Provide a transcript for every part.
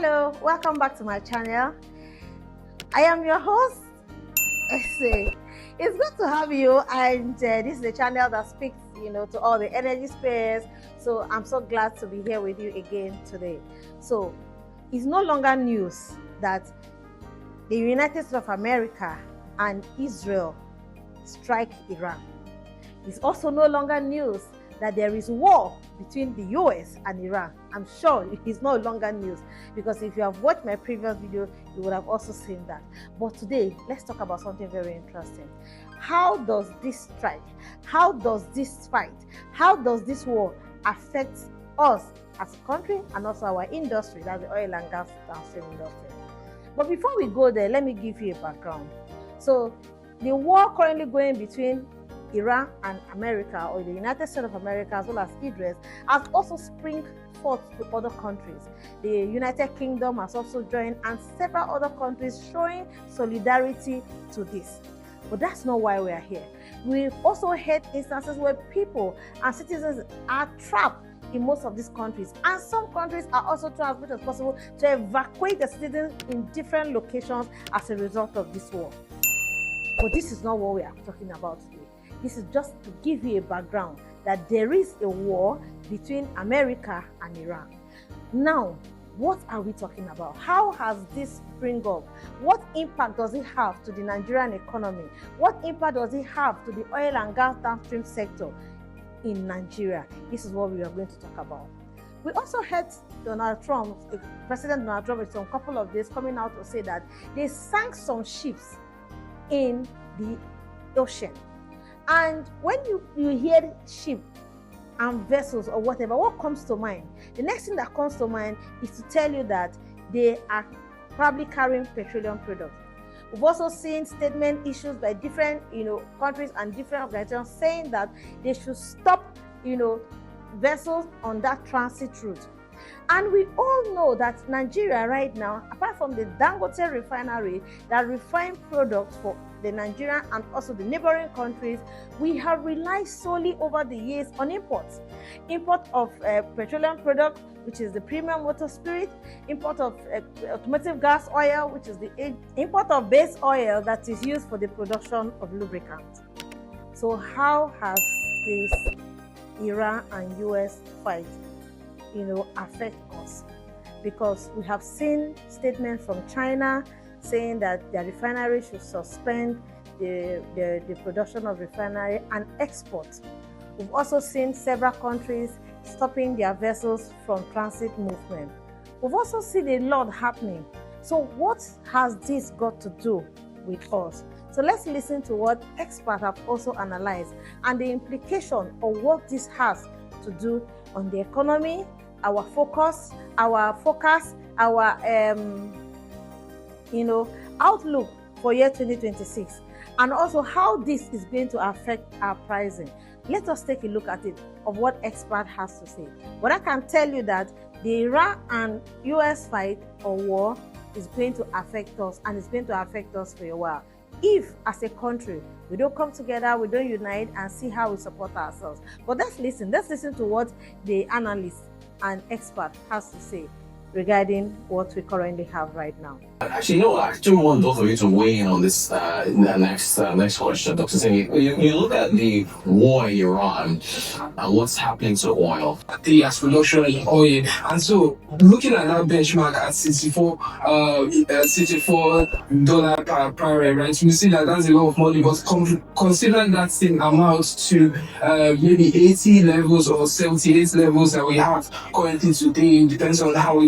Hello, welcome back to my channel. I am your host. It's good to have you, and this is a channel that speaks, to all the energy space. So I'm so glad to be here with you again today. So it's no longer news that the United States of America and Israel strike Iran. It's also no longer news that there is war between the US and Iran. I'm sure it is no longer news, because if you have watched my previous video, you would have also seen that. But today, let's talk about something very interesting. How does this strike, how does this fight, how does this war affect us as a country and also our industry, that's the oil and gas downstream industry? But before we go there, let me give you a background. So the war currently going between Iran and America, or the United States of America, as well as Israel, has also spring forth to other countries. The United Kingdom has also joined, and several other countries showing solidarity to this. But that's not why we are here. We've also had instances where people and citizens are trapped in most of these countries, and some countries are also trying as much as possible to evacuate the citizens in different locations as a result of this war. But this is not what we are talking about today. This is just to give you a background that there is a war between America and Iran. Now, what are we talking about? How has this spring up? What impact does it have to the Nigerian economy? What impact does it have to the oil and gas downstream sector in Nigeria? This is what we are going to talk about. We also heard President Donald Trump, in some couple of days, coming out to say that they sank some ships in the ocean. And when you hear ship and vessels or whatever, what comes to mind? The next thing that comes to mind is to tell you that they are probably carrying petroleum products. We've also seen statement issues by different countries and different organizations saying that they should stop vessels on that transit route. And we all know that Nigeria right now, apart from the Dangote refinery that refine products for the Nigerian and also the neighboring countries, we have relied solely over the years on imports. Import of petroleum products, which is the premium motor spirit, import of automotive gas oil, which is the import of base oil that is used for the production of lubricants. So how has this Iran and US fight affect us? Because we have seen statements from China saying that their refinery should suspend the production of refinery and export. We've also seen several countries stopping their vessels from transit movement. We've also seen a lot happening. So what has this got to do with us? So let's listen to what experts have also analyzed and the implication of what this has to do on the economy, our focus, our outlook for year 2026, and also how this is going to affect our pricing. Let us take a look at it, of what expert has to say. But I can tell you that the Iran and US fight or war is going to affect us, and it's going to affect us for a while. If, as a country, we don't come together, we don't unite and see how we support ourselves. But let's listen to what the analyst and expert has to say regarding what we currently have right now. Actually, I do want both of you to weigh in on this next question, Dr. Singh. You look at the war in Iran and what's happening to oil. The production in oil, and so looking at that benchmark at $64 per barrel, right? We see that that's a lot of money, but considering that thing amounts to maybe 80 levels or 78 levels that we have currently today, depends on how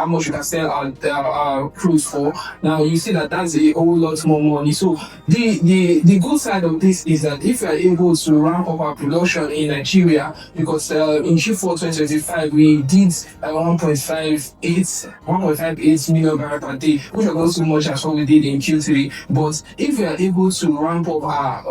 much we can sell our crude for. Now you see that that's a whole lot more money. So the good side of this is that if we are able to ramp up our production in Nigeria, because in Q4 2025 we did 1.58 million barrels per day, which was not so much as what we did in Q3. But if we are able to ramp up our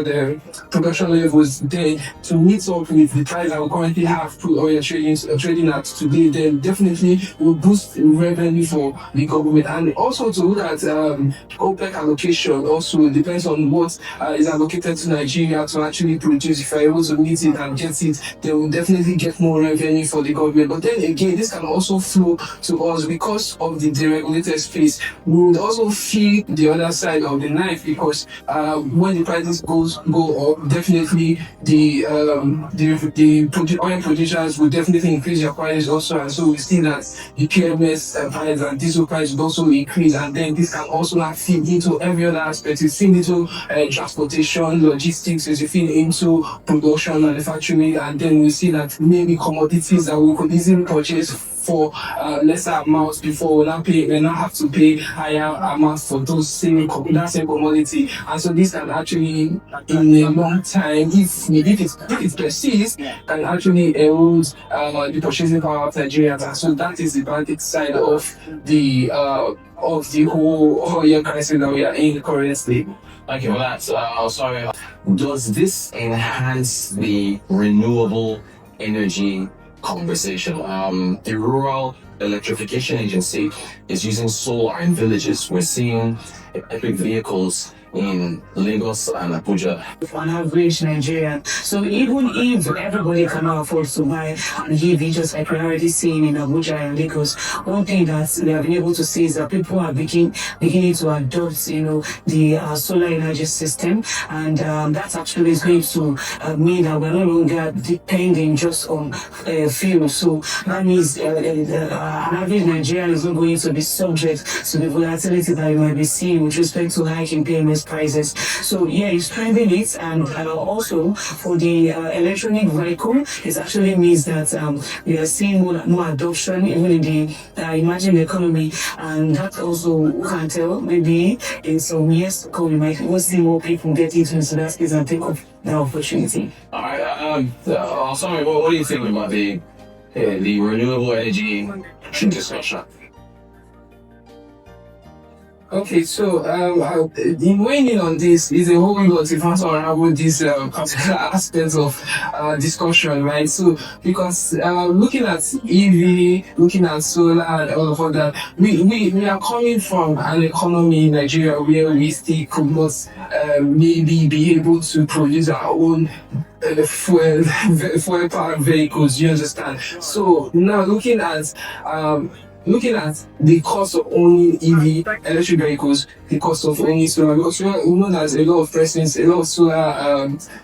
the production levels then to meet up with the price that we currently have crude oil trading at today, then definitely will boost revenue for the government. And also to look at OPEC allocation also depends on what is allocated to Nigeria to actually produce. If you're able to meet it and get it, they will definitely get more revenue for the government. But then again, this can also flow to us because of the deregulated space. We would also feel the other side of the knife because when the prices go up, definitely the oil producers will definitely increase their prices also, and so we see that the PMS price and diesel price will also increase, and then this can also like feed into every other aspect. You feed into transportation, logistics, you feed into production, manufacturing, and then we see that maybe commodities that we could easily purchase for lesser amounts before we now have to pay higher amounts for that same commodity. And so this can actually, in a long time, if it persists, can actually erode the purchasing power of Nigerians. And so that is the bad side of the whole oil crisis that we are in currently. Thank you for that. Sorry. Does this enhance the renewable energy conversation? The Rural Electrification Agency is using solar in villages. We're seeing electric vehicles in Lagos and Abuja. On average Nigerian. So even if everybody cannot afford to buy an EV, just like we're already seeing in Abuja and Lagos, one thing that we have been able to see is that people are beginning to adopt, the solar energy system, and that actually is going to mean that we're no longer depending just on fuel. So that means an average Nigerian is not going to be subject to the volatility that you might be seeing with respect to hiking PMS prices. So yeah, it's trending it, and also for the electronic vehicle, it actually means that we are seeing more adoption even in the emerging economy, and that also, who can tell, maybe in some years to come we might even see more people get into that space and take up that opportunity. All right. Sorry, what do you think about the renewable energy discussion? Okay, so the weighing in on this is a whole lot if answer around this particular aspect of discussion, right? So because looking at EV, looking at solar and all of that, we are coming from an economy in Nigeria where we still could not maybe be able to produce our own fuel powered vehicles, you understand? So now looking at the cost of owning EV electric vehicles, the cost of owning solar, because we know there's a lot of persons, a lot of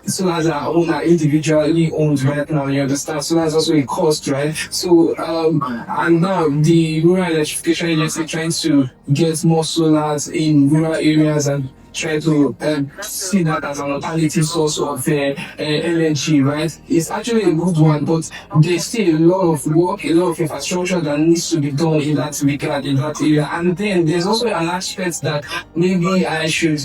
solars are individually owned right now, you understand? So that's also a cost, right? So and now the Rural Electrification Agency trying to get more solars in rural areas and try to see that as an alternative source of energy, right? It's actually a good one, but there's still a lot of work, a lot of infrastructure that needs to be done in that regard, in that area. And then there's also an aspect that maybe I should,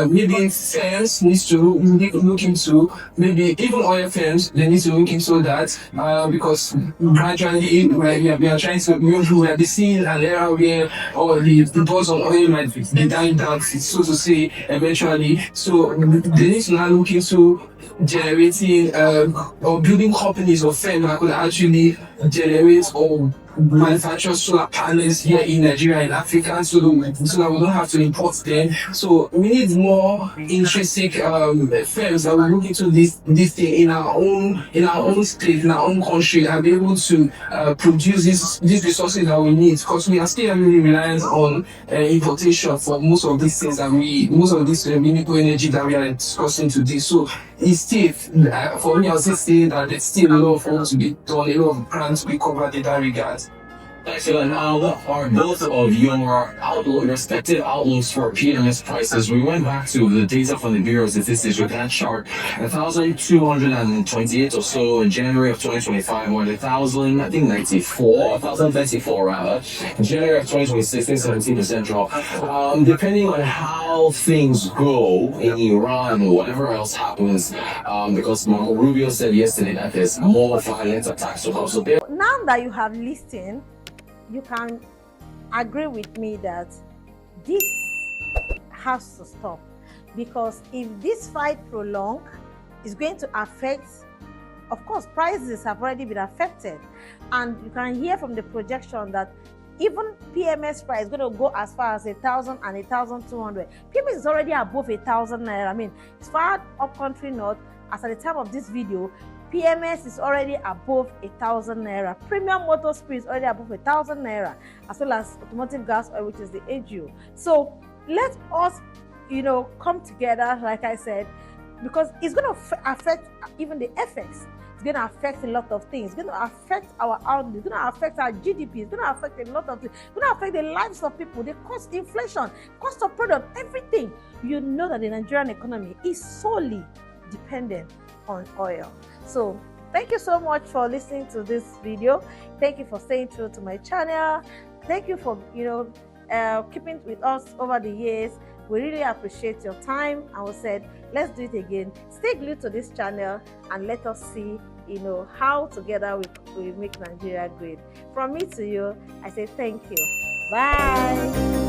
maybe firms needs to look into, maybe even oil firms, they need to look into that, because gradually we are trying to, we are seeing an era where the buzz on oil might be dying down, so to say, eventually. So they need to now look into generating or building companies or firms that could actually generate or manufacture solar panels here in Nigeria and Africa, so that we don't have to import them. So we need more intrinsic firms that will look into this thing in our own state, in our own country, and be able to produce these resources that we need, because we are still really reliant on importation for most of these things that most of this renewable energy that we are discussing today. So it's still, for me, I'll say that there's still a lot of work to be done, a lot of grants to be covered in that regard. Excellent. What are both of your respective outlooks for PMS prices? We went back to the data from the Bureau of Statistics with that chart. 1,228 or so in January of 2025, or 1,094 rather. In January of 2026, 17% drop. Depending on how things go in Iran, whatever else happens, because Marco Rubio said yesterday that there's more violent attacks to come. So now that you have listened, you can agree with me that this has to stop, because if this fight prolongs, it's going to affect of course, prices have already been affected. And you can hear from the projection that even PMS price is going to go as far as 1,000 and 1,200. PMS is already above 1,000 naira. I mean, it's far up country north. As at the time of this video, PMS is already above 1,000 naira. Premium motor spirit is already above 1,000 naira, as well as automotive gas oil, which is the AGO. So let us, come together, like I said, because it's going to affect even the FX. It's going to affect a lot of things. It's going to affect our outlook. It's going to affect our GDP. It's going to affect a lot of things. It's going to affect the lives of people, the cost, inflation, cost of product, everything. You know that the Nigerian economy is solely dependent on oil. So thank you so much for listening to this video. Thank you for staying true to my channel. Thank you for keeping with us over the years. We really appreciate your time, and we said let's do it again. Stay glued to this channel and let us see how together we make Nigeria great. From me to you, I say thank you. Bye.